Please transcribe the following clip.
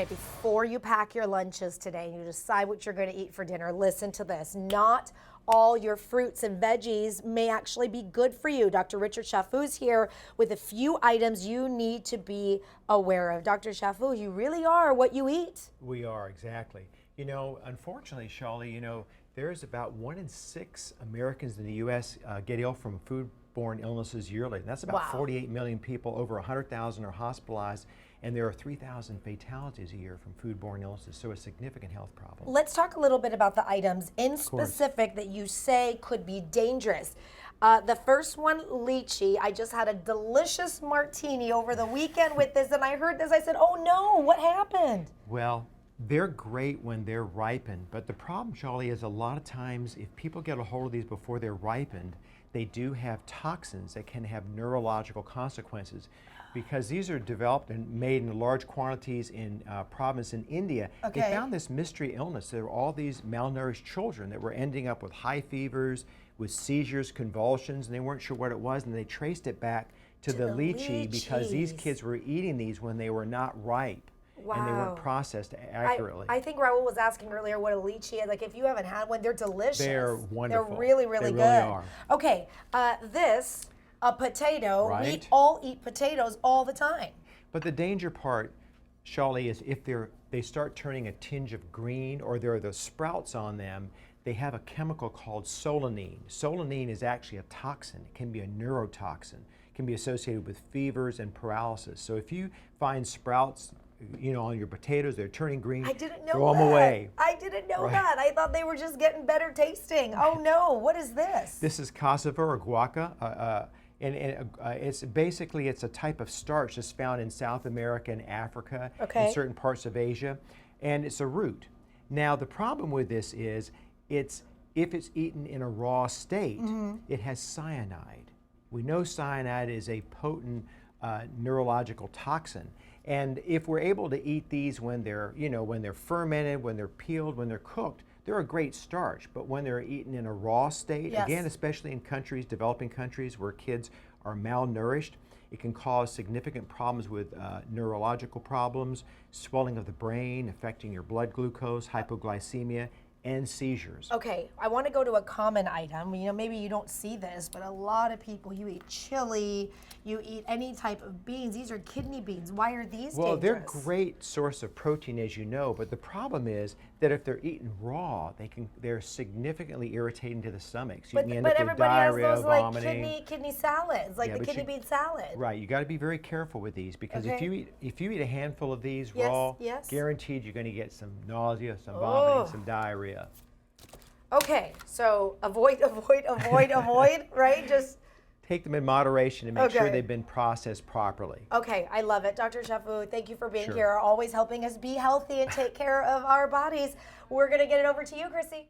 right, before you pack your lunches today and you decide what you're going to eat for dinner, listen to this. Not all your fruits and veggies may actually be good for you. Dr. Richard Chaffoo is here with a few items you need to be aware of. Dr. Chaffoo, you really are what you eat. We are, exactly. You know, unfortunately, Shally, there's about 1 in 6 Americans in the U.S. Get ill from foodborne illnesses yearly. And that's about 48 million people. Over 100,000 are hospitalized, and there are 3,000 fatalities a year from foodborne illnesses, so a significant health problem. Let's talk a little bit about the items in specific that you say could be dangerous. The first one, lychee. I just had a delicious martini over the weekend with this, and I heard this. I said, oh no, what happened? Well, they're great when they're ripened, but the problem, Shally, is a lot of times if people get a hold of these before they're ripened, they do have toxins that can have neurological consequences. Because these are developed and made in large quantities in province in India. They found this mystery illness. There were all these malnourished children that were ending up with high fevers, with seizures, convulsions, and they weren't sure what it was, and they traced it back to the lychee because these kids were eating these when they were not ripe. Wow. And they weren't processed accurately. I think Raul was asking earlier what a lychee is. Like, if you haven't had one, they're delicious. They're wonderful. They're really, really good. They really are. Okay, this, a potato. Right. We all eat potatoes all the time. But the danger part, Shally, is if they start turning a tinge of green or there are the sprouts on them, they have a chemical called Solanine. Solanine is actually a toxin. It can be a neurotoxin. It can be associated with fevers and paralysis. So if you find sprouts, on your potatoes, they're turning green, I didn't know throw that. them away. I didn't know that. I thought they were just getting better tasting. Oh no, what is this? This is cassava or guaca. It's basically a type of starch that's found in South America and Africa and certain parts of Asia, and it's a root. Now the problem with this is if it's eaten in a raw state, it has cyanide. We know cyanide is a potent neurological toxin, and if we're able to eat these when they're fermented, when they're peeled, when they're cooked, they're a great starch. But when they're eaten in a raw state, again, especially in developing countries where kids are malnourished, it can cause significant problems with neurological problems, swelling of the brain, affecting your blood glucose, hypoglycemia, and seizures. Okay, I want to go to a common item. Maybe you don't see this, but a lot of people, you eat chili, you eat any type of beans. These are kidney beans. Why are these dangerous? They're a great source of protein, as you know, but the problem is that if they're eaten raw, they're significantly irritating to the stomach. So you can end up with diarrhea, has those vomiting. like kidney salads, like the kidney bean salad. Right, you got to be very careful with these because if you eat a handful of these raw, guaranteed you're going to get some nausea, some vomiting, some diarrhea. Okay, so avoid, right? Just take them in moderation and make sure they've been processed properly. Okay, I love it. Dr. Chaffoo, thank you for being here, always helping us be healthy and take care of our bodies. We're going to get it over to you, Chrissy.